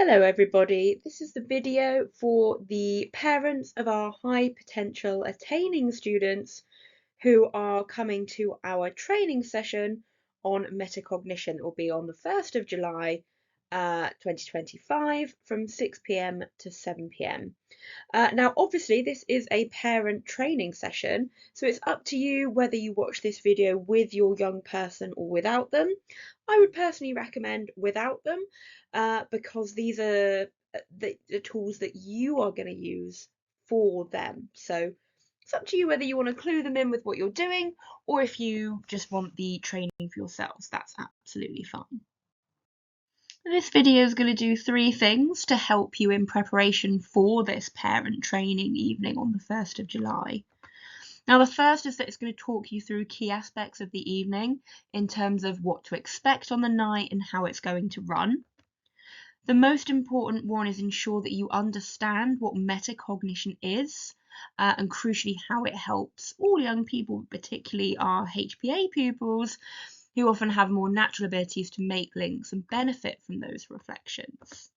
Hello everybody, this is the video for the parents of our high potential attaining students who are coming to our training session on metacognition. It will be on the 1st of July 2025 from 6 p.m. to 7 p.m. Now, obviously, this is a parent training session, so it's up to you whether you watch this video with your young person or without them. I would personally recommend without them because these are the tools that you are going to use for them. So it's up to you whether you want to clue them in with what you're doing or if you just want the training for yourselves. That's absolutely fine. This video is going to do 3 things to help you in preparation for this parent training evening on the 1st of July. Now, the first is that it's going to talk you through key aspects of the evening in terms of what to expect on the night and how it's going to run. The most important one is ensure that you understand what metacognition is and crucially how it helps all young people, particularly our HPA pupils, who often have more natural abilities to make links and benefit from those reflections.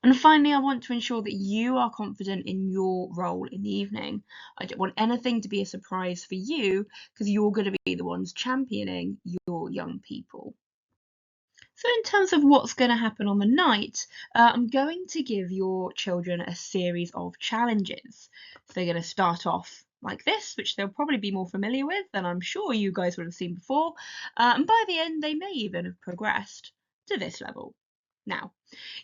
And finally, I want to ensure that you are confident in your role in the evening. I don't want anything to be a surprise for you because you're going to be the ones championing your young people. So in terms of what's going to happen on the night, I'm going to give your children a series of challenges. So they're going to start off like this, which they'll probably be more familiar with than I'm sure you guys would have seen before. And by the end, they may even have progressed to this level. Now,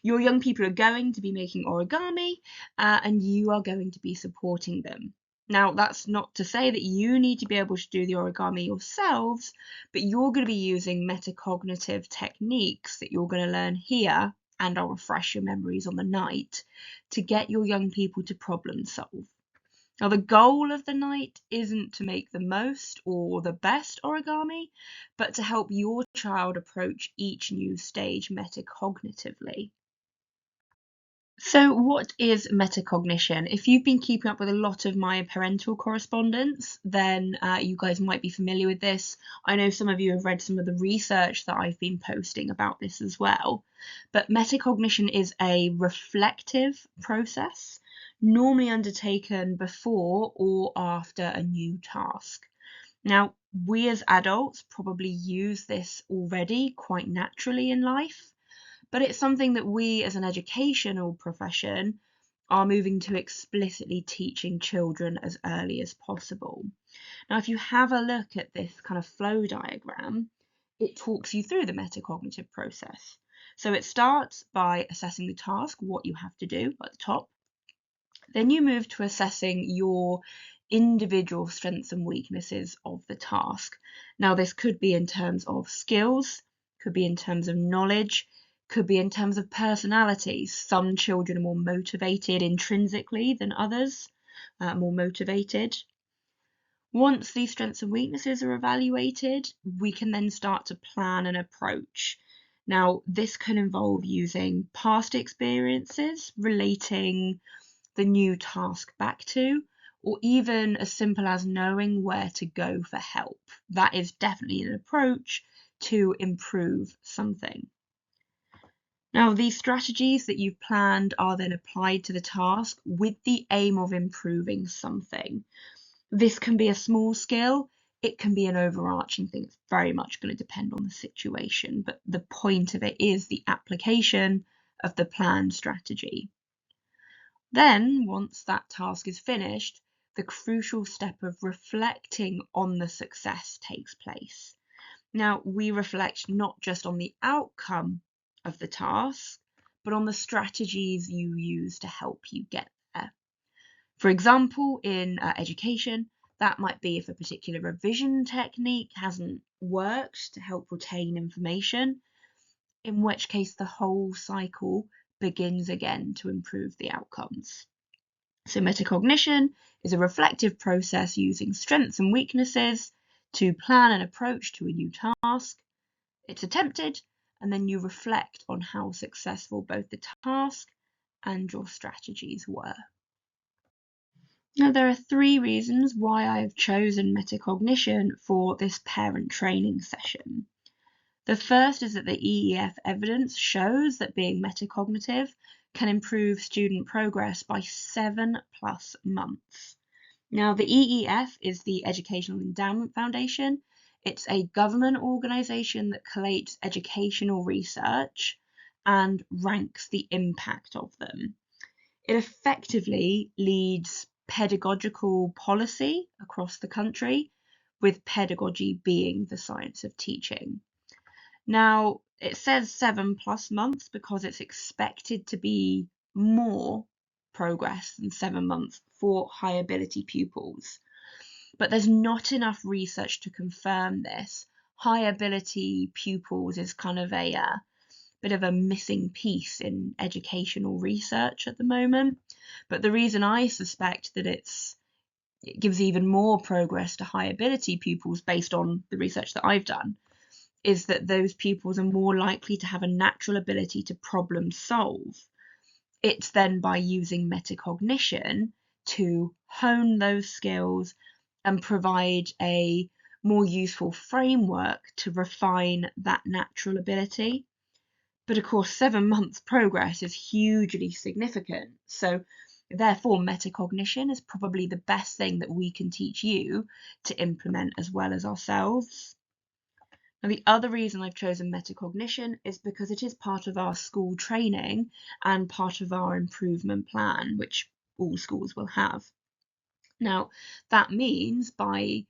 your young people are going to be making origami and you are going to be supporting them. Now, that's not to say that you need to be able to do the origami yourselves, but you're going to be using metacognitive techniques that you're going to learn here, and I'll refresh your memories on the night, to get your young people to problem solve. Now, the goal of the night isn't to make the most or the best origami, but to help your child approach each new stage metacognitively. So what is metacognition? If you've been keeping up with a lot of my parental correspondence, then you guys might be familiar with this. I know some of you have read some of the research that I've been posting about this as well. But metacognition is a reflective process, normally undertaken before or after a new task. Now, we as adults probably use this already quite naturally in life, but it's something that we as an educational profession are moving to explicitly teaching children as early as possible. Now, if you have a look at this kind of flow diagram, it talks you through the metacognitive process. So it starts by assessing the task, what you have to do at the top. Then you move to assessing your individual strengths and weaknesses of the task. Now, this could be in terms of skills, could be in terms of knowledge, could be in terms of personalities. Some children are more motivated intrinsically than others, more motivated. Once these strengths and weaknesses are evaluated, we can then start to plan an approach. Now, this can involve using past experiences, relating the new task back to, or even as simple as knowing where to go for help. That is definitely an approach to improve something. Now, these strategies that you've planned are then applied to the task with the aim of improving something. This can be a small skill, it can be an overarching thing. It's very much going to depend on the situation, but the point of it is the application of the planned strategy. Then, once that task is finished, the crucial step of reflecting on the success takes place. Now, we reflect not just on the outcome of the task, but on the strategies you use to help you get there. For example, in education, that might be if a particular revision technique hasn't worked to help retain information, in which case the whole cycle begins again to improve the outcomes. So metacognition is a reflective process using strengths and weaknesses to plan an approach to a new task. It's attempted, and then you reflect on how successful both the task and your strategies were. Now, there are 3 reasons why I've chosen metacognition for this parent training session. The first is that the EEF evidence shows that being metacognitive can improve student progress by 7+ months. Now, the EEF is the Educational Endowment Foundation. It's a government organisation that collates educational research and ranks the impact of them. It effectively leads pedagogical policy across the country, with pedagogy being the science of teaching. Now, it says 7+ months because it's expected to be more progress than 7 months for high ability pupils. But there's not enough research to confirm this. High ability pupils is kind of a bit of a missing piece in educational research at the moment. But the reason I suspect that it gives even more progress to high ability pupils based on the research that I've done is that those pupils are more likely to have a natural ability to problem solve. It's then by using metacognition to hone those skills and provide a more useful framework to refine that natural ability. But of course, 7 months progress is hugely significant. So therefore, metacognition is probably the best thing that we can teach you to implement as well as ourselves. Now, the other reason I've chosen metacognition is because it is part of our school training and part of our improvement plan, which all schools will have. Now, that means by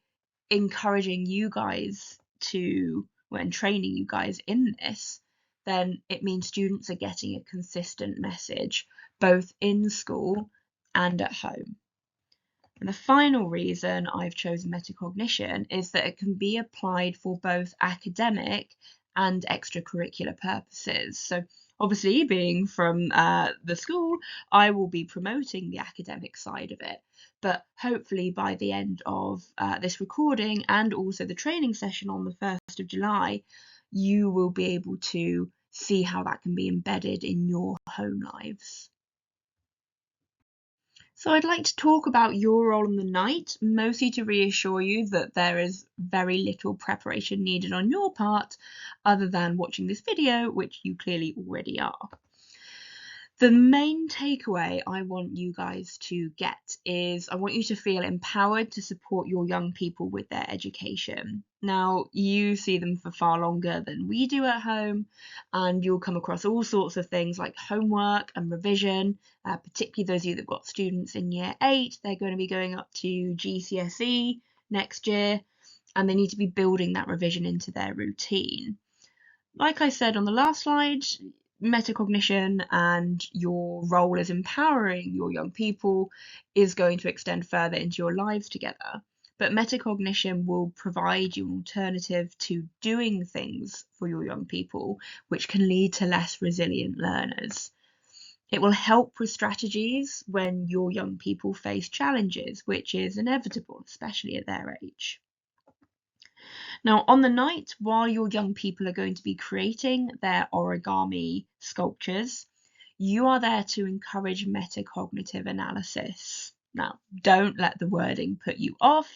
encouraging you guys to, when training you guys in this, then it means students are getting a consistent message, both in school and at home. And the final reason I've chosen metacognition is that it can be applied for both academic and extracurricular purposes. So obviously, being from the school, I will be promoting the academic side of it. But hopefully by the end of this recording and also the training session on the 1st of July, you will be able to see how that can be embedded in your home lives. So I'd like to talk about your role in the night, mostly to reassure you that there is very little preparation needed on your part other than watching this video, which you clearly already are. The main takeaway I want you guys to get is I want you to feel empowered to support your young people with their education. Now, you see them for far longer than we do at home, and you'll come across all sorts of things like homework and revision, particularly those of you that have got students in year 8. They're going to be going up to GCSE next year, and they need to be building that revision into their routine. Like I said on the last slide, metacognition and your role as empowering your young people is going to extend further into your lives together. But metacognition will provide you an alternative to doing things for your young people, which can lead to less resilient learners. It will help with strategies when your young people face challenges, which is inevitable, especially at their age. Now, on the night, while your young people are going to be creating their origami sculptures, you are there to encourage metacognitive analysis. Now, don't let the wording put you off.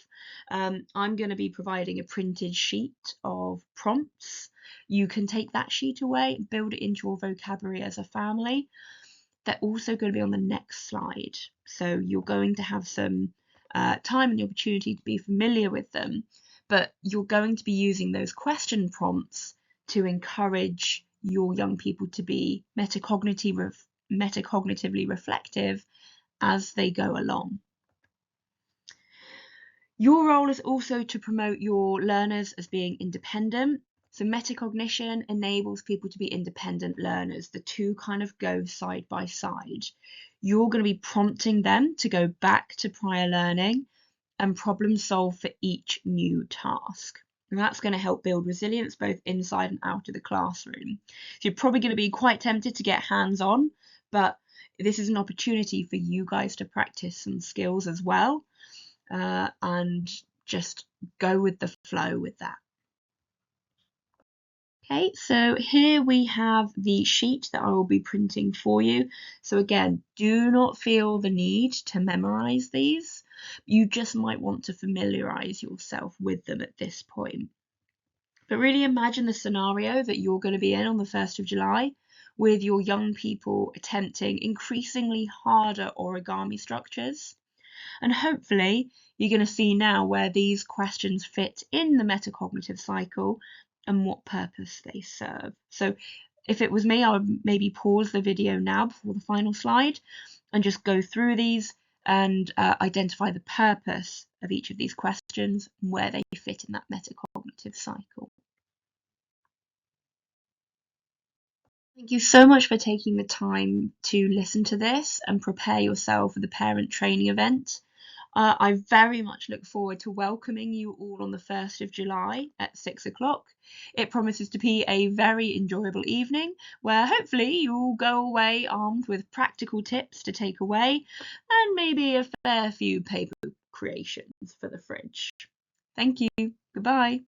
I'm going to be providing a printed sheet of prompts. You can take that sheet away, build it into your vocabulary as a family. They're also going to be on the next slide. So you're going to have some time and the opportunity to be familiar with them. But you're going to be using those question prompts to encourage your young people to be metacognitively reflective as they go along. Your role is also to promote your learners as being independent. So metacognition enables people to be independent learners. The two kind of go side by side. You're going to be prompting them to go back to prior learning and problem solve for each new task. And that's going to help build resilience both inside and out of the classroom. So you're probably going to be quite tempted to get hands-on, but this is an opportunity for you guys to practice some skills as well, and just go with the flow with that. Okay, so here we have the sheet that I will be printing for you. So again, do not feel the need to memorize these. You just might want to familiarize yourself with them at this point. But really imagine the scenario that you're going to be in on the 1st of July with your young people attempting increasingly harder origami structures. And hopefully you're going to see now where these questions fit in the metacognitive cycle and what purpose they serve. So if it was me, I would maybe pause the video now before the final slide and just go through these and identify the purpose of each of these questions and where they fit in that metacognitive cycle. Thank you so much for taking the time to listen to this and prepare yourself for the parent training event. I very much look forward to welcoming you all on the 1st of July at 6 o'clock. It promises to be a very enjoyable evening where hopefully you will go away armed with practical tips to take away and maybe a fair few paper creations for the fridge. Thank you. Goodbye.